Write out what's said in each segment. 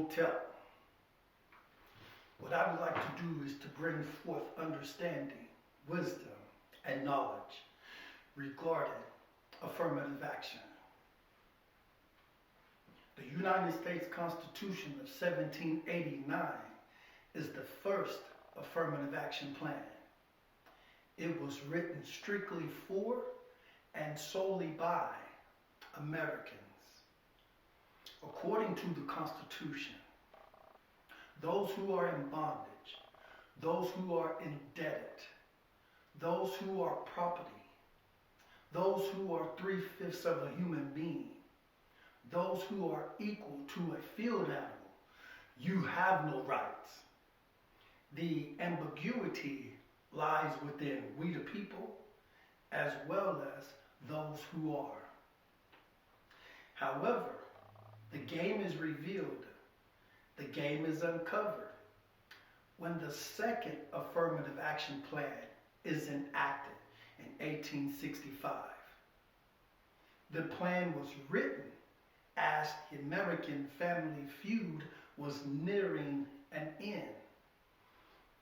Hotep. What I would like to do is to bring forth understanding, wisdom, and knowledge regarding affirmative action. The United States Constitution of 1789 is the first affirmative action plan. It was written strictly for and solely by Americans. According to the Constitution, those who are in bondage, those who are indebted, those who are property, those who are 3/5 of a human being, those who are equal to a field animal, you have no rights. The ambiguity lies within we the people as well as those who are. However, the game is revealed, the game is uncovered when the second affirmative action plan is enacted in 1865. The plan was written as the American Family Feud was nearing an end.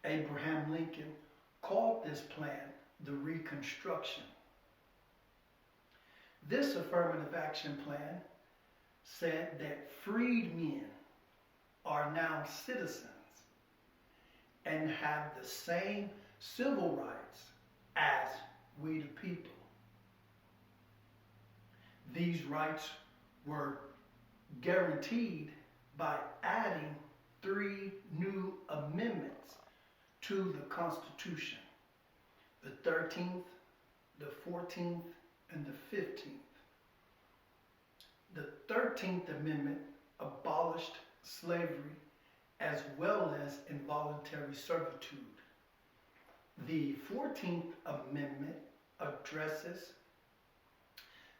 Abraham Lincoln called this plan the Reconstruction. This affirmative action plan said that freed men are now citizens and have the same civil rights as we the people. These rights were guaranteed by adding 3 new amendments to the Constitution: the 13th, the 14th, and the 15th. The 13th Amendment abolished slavery as well as involuntary servitude. The 14th Amendment addresses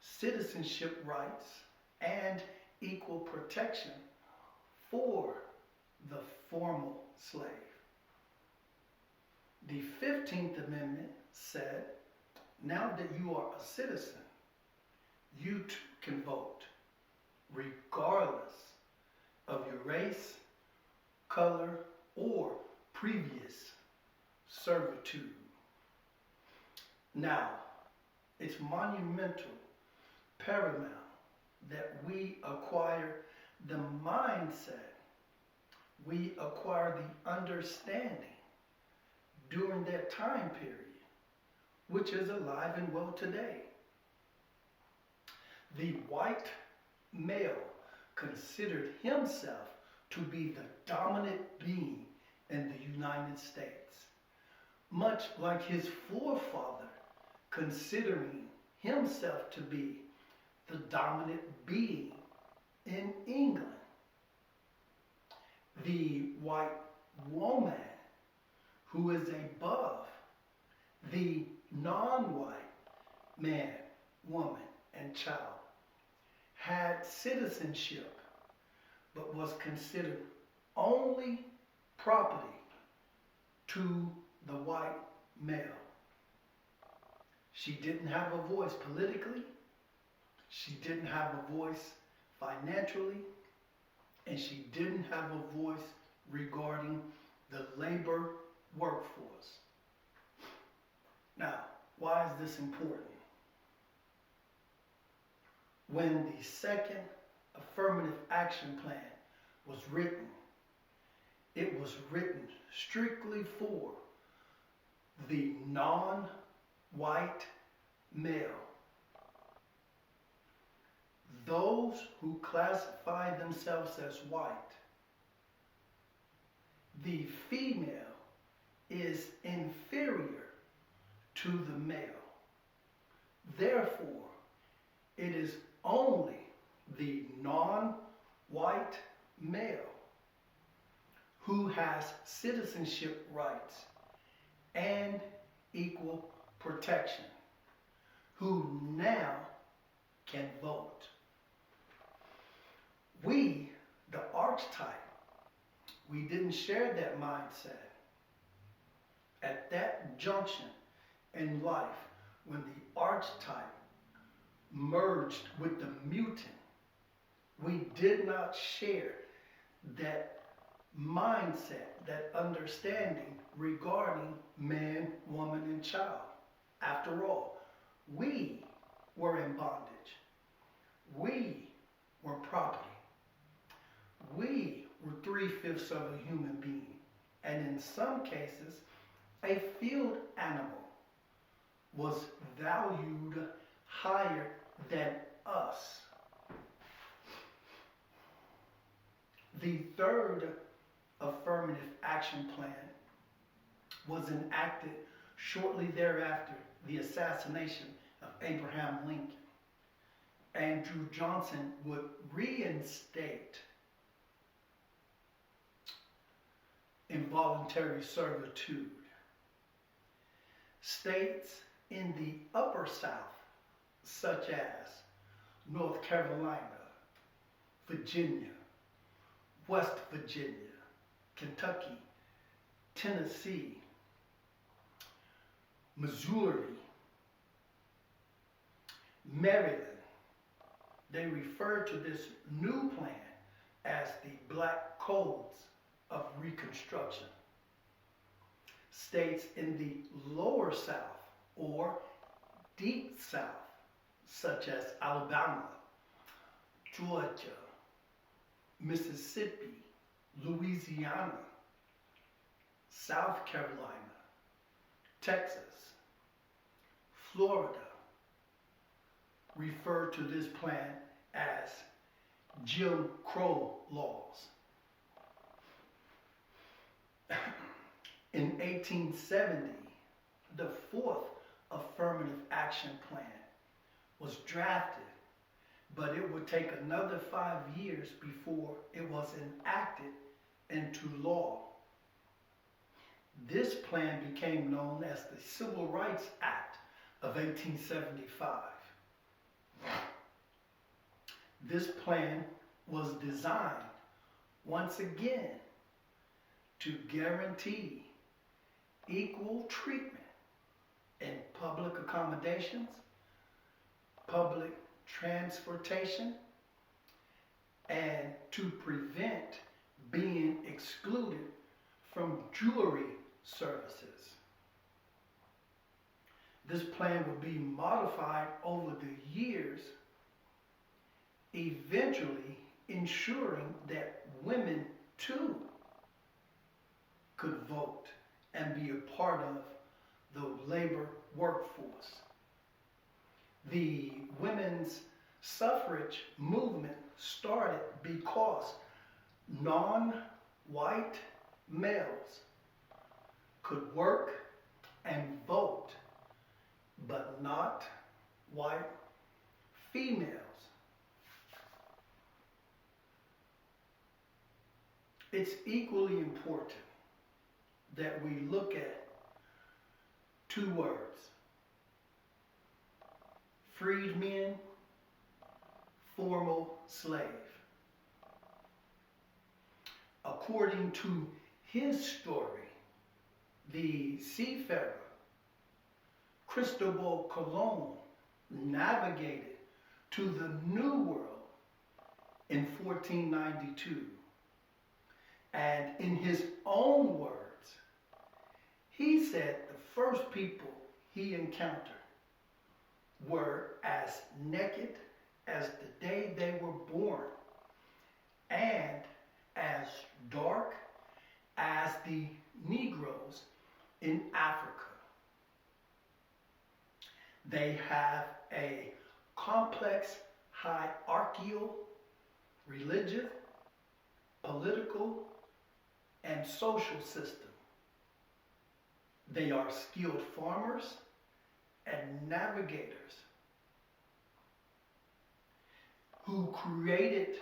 citizenship rights and equal protection for the formal slave. The 15th Amendment said, now that you are a citizen, you too can vote, regardless of your race, color, or previous servitude. Now, it's monumental, paramount, that we acquire the mindset, we acquire the understanding during that time period, which is alive and well today. The white male considered himself to be the dominant being in the United States, much like his forefather considering himself to be the dominant being in England. The white woman who is above the non-white man, woman, and child had citizenship, but was considered only property to the white male. She didn't have a voice politically, she didn't have a voice financially, and she didn't have a voice regarding the labor workforce. Now, why is this important? When the second affirmative action plan was written, it was written strictly for the non-white male. Those who classify themselves as white. The female is inferior to the male. Therefore, it is only the non-white male who has citizenship rights and equal protection, who now can vote. We, the archetype, we didn't share that mindset. At that junction in life, when the archetype merged with the mutant, we did not share that mindset, that understanding regarding man, woman, and child. After all, we were in bondage. We were property. We were 3/5 of a human being. And in some cases, a field animal was valued higher than us. The third affirmative action plan was enacted shortly thereafter the assassination of Abraham Lincoln. Andrew Johnson would reinstate involuntary servitude. States in the upper South, such as North Carolina, Virginia, West Virginia, Kentucky, Tennessee, Missouri, Maryland, they refer to this new plan as the Black Codes of Reconstruction. States in the lower South or deep South, such as Alabama, Georgia, Mississippi, Louisiana, South Carolina, Texas, Florida, refer to this plan as Jim Crow laws. In 1870, the fourth affirmative action plan was drafted, but it would take another 5 years before it was enacted into law. This plan became known as the Civil Rights Act of 1875. This plan was designed, once again, to guarantee equal treatment in public accommodations, public transportation, and to prevent being excluded from jury services. This plan would be modified over the years, eventually ensuring that women too could vote and be a part of the labor workforce. The women's suffrage movement started because non-white males could work and vote, but not white females. It's equally important that we look at two words: freedmen, formal slave. According to his story, the seafarer Cristobal Colon navigated to the New World in 1492. And in his own words, he said the first people he encountered were as naked as the day they were born and as dark as the Negroes in Africa. They have a complex hierarchical, religious, political, and social system. They are skilled farmers and navigators who created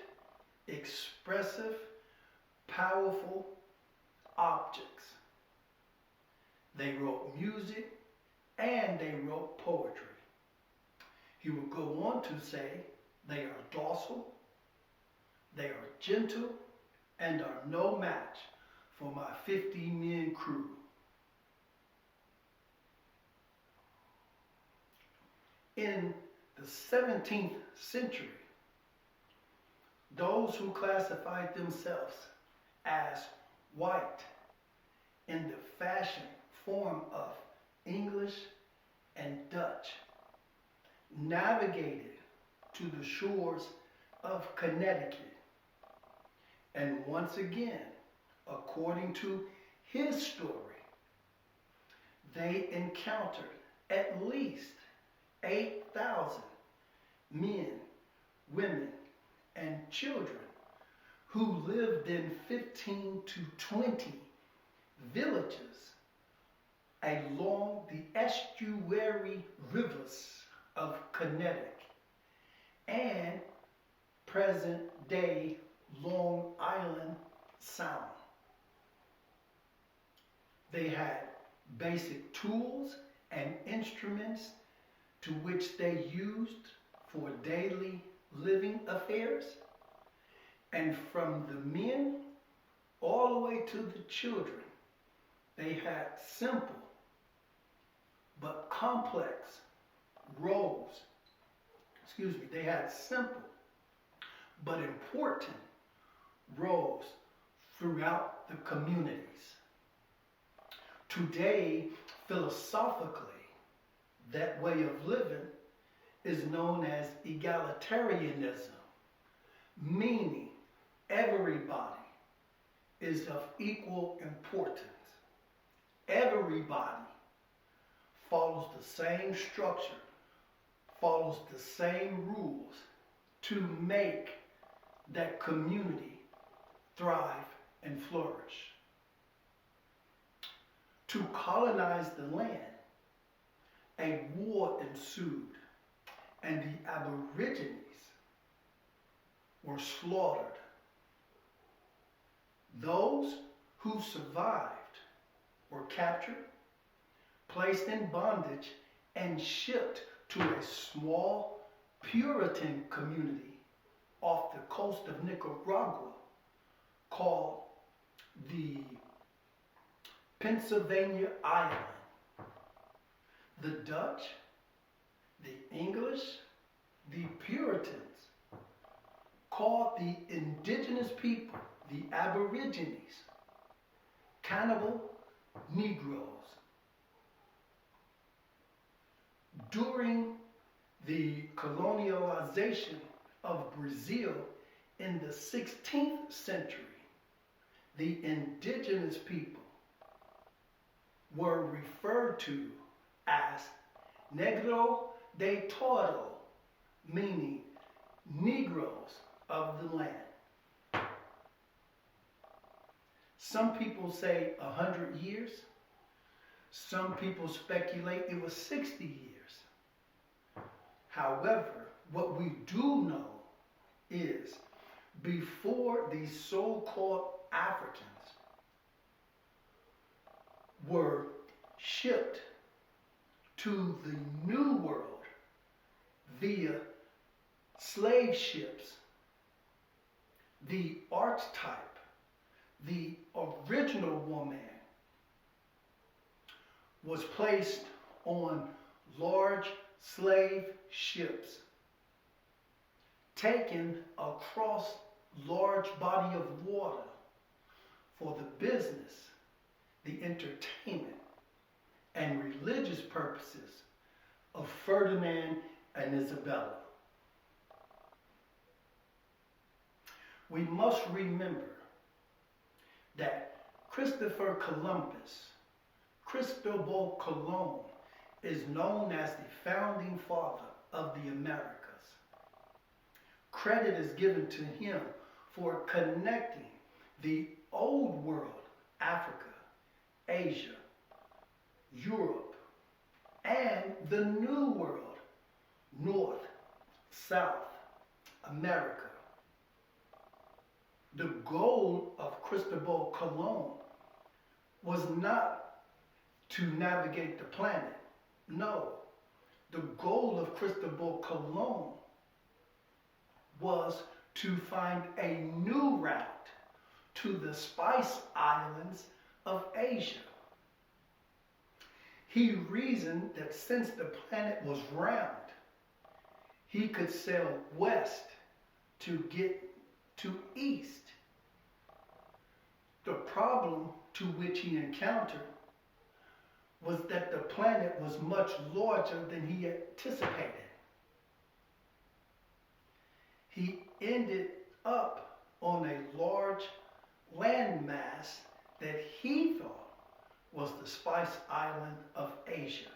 expressive, powerful objects. They wrote music and they wrote poetry. He would go on to say they are docile, they are gentle, and are no match for my 50-man crew. In the 17th century, those who classified themselves as white in the fashion form of English and Dutch navigated to the shores of Connecticut. And once again, according to his story, they encountered at least 8,000 men, women, and children who lived in 15 to 20 villages along the estuary rivers of Connecticut and present-day Long Island Sound. They had basic tools and instruments to which they used for daily living affairs, and from the men all the way to the children, they had simple but complex roles. They had simple but important roles throughout the communities. Today, philosophically, that way of living is known as egalitarianism, meaning everybody is of equal importance. Everybody follows the same structure, follows the same rules to make that community thrive and flourish. To colonize the land, a war ensued, and the Aborigines were slaughtered. Those who survived were captured, placed in bondage, and shipped to a small Puritan community off the coast of Nicaragua called the Pennsylvania Island. The Dutch, the English, the Puritans called the indigenous people, the Aborigines, cannibal Negroes. During the colonialization of Brazil in the 16th century, the indigenous people were referred to as Negro de Todo, meaning Negroes of the land. Some people say 100 years. Some people speculate it was 60 years. However, what we do know is before these so-called Africans were shipped to the New World via slave ships, the archetype, the original woman, was placed on large slave ships, taken across large body of water for the business, the entertainment, and religious purposes of Ferdinand and Isabella. We must remember that Christopher Columbus, Cristobal Colon, is known as the founding father of the Americas. Credit is given to him for connecting the old world, Africa, Asia, Europe, and the new world, North, South America. The goal of Cristobal Colon was not to navigate the planet. No, the goal of Cristobal Colon was to find a new route to the Spice Islands of Asia. He reasoned that since the planet was round, he could sail west to get to east. The problem to which he encountered was that the planet was much larger than he anticipated. He ended up on a large landmass that he thought was the Spice Island of Asia.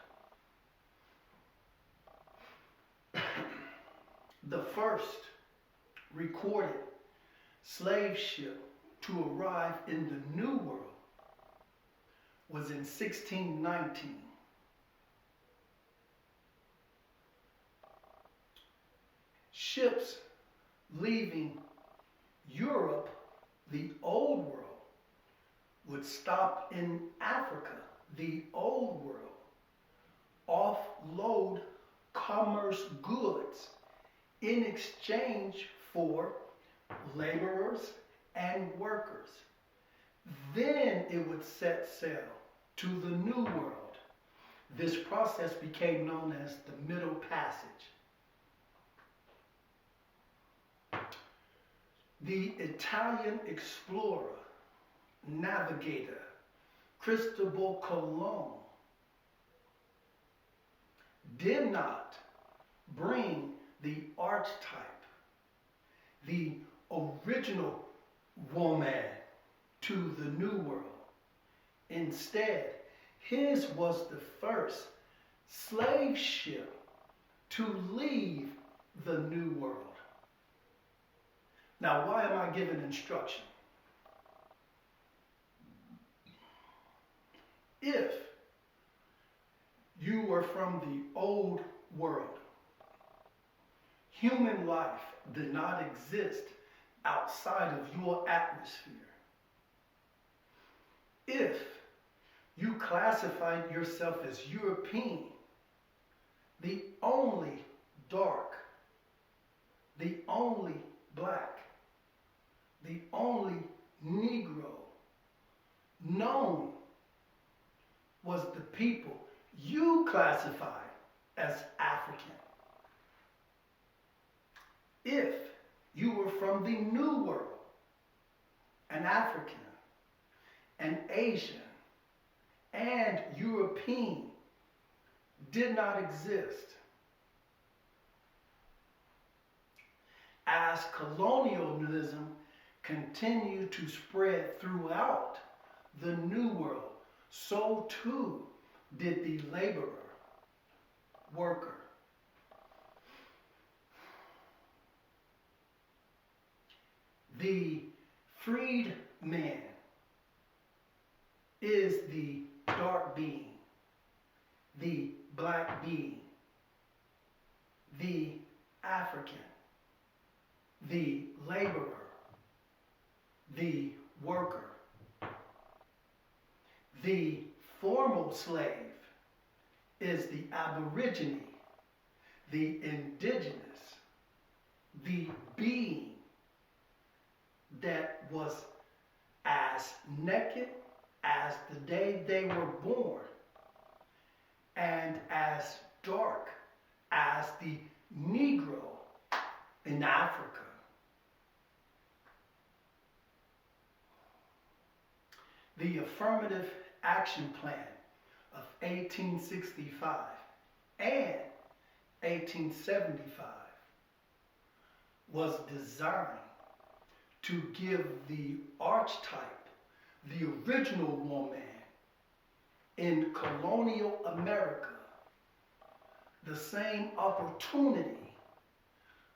The first recorded slave ship to arrive in the New World was in 1619. Ships leaving Europe, the Old World, would stop in Africa, the Old World, offload commerce goods in exchange for laborers and workers. Then it would set sail to the New World. This process became known as the Middle Passage. The Italian explorer, navigator, Cristobal Colon did not bring the archetype, the original woman, to the New World. Instead, his was the first slave ship to leave the New World. Now, why am I giving instruction? If you were from the Old World, human life did not exist outside of your atmosphere. If you classified yourself as European, the only dark, the only black, the only Negro known was the people you classified as African. If you were from the New World, an African, an Asian, and European did not exist. As colonialism continued to spread throughout the New World, so too did the laborer, worker. The freed man is the dark being, the black being, the African, the laborer, the worker. The formal slave is the aborigine, the indigenous, the being that was as naked as the day they were born and as dark as the Negro in Africa. The Affirmative Action Plan of 1865 and 1875 was designed to give the archetype, the original woman in colonial America, the same opportunity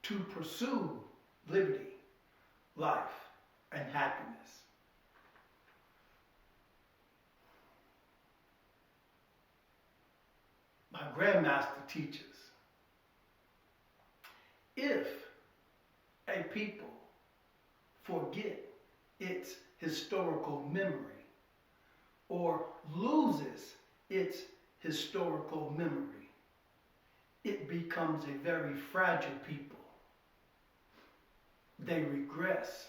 to pursue liberty, life, and happiness. My grandmaster teaches, if a people forget its historical memory or loses its historical memory, it becomes a very fragile people. They regress.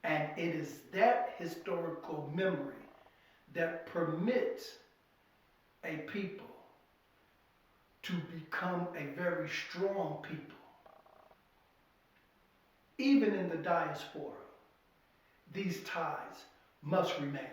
And it is that historical memory that permits a people to become a very strong people. even in the diaspora, these ties must remain.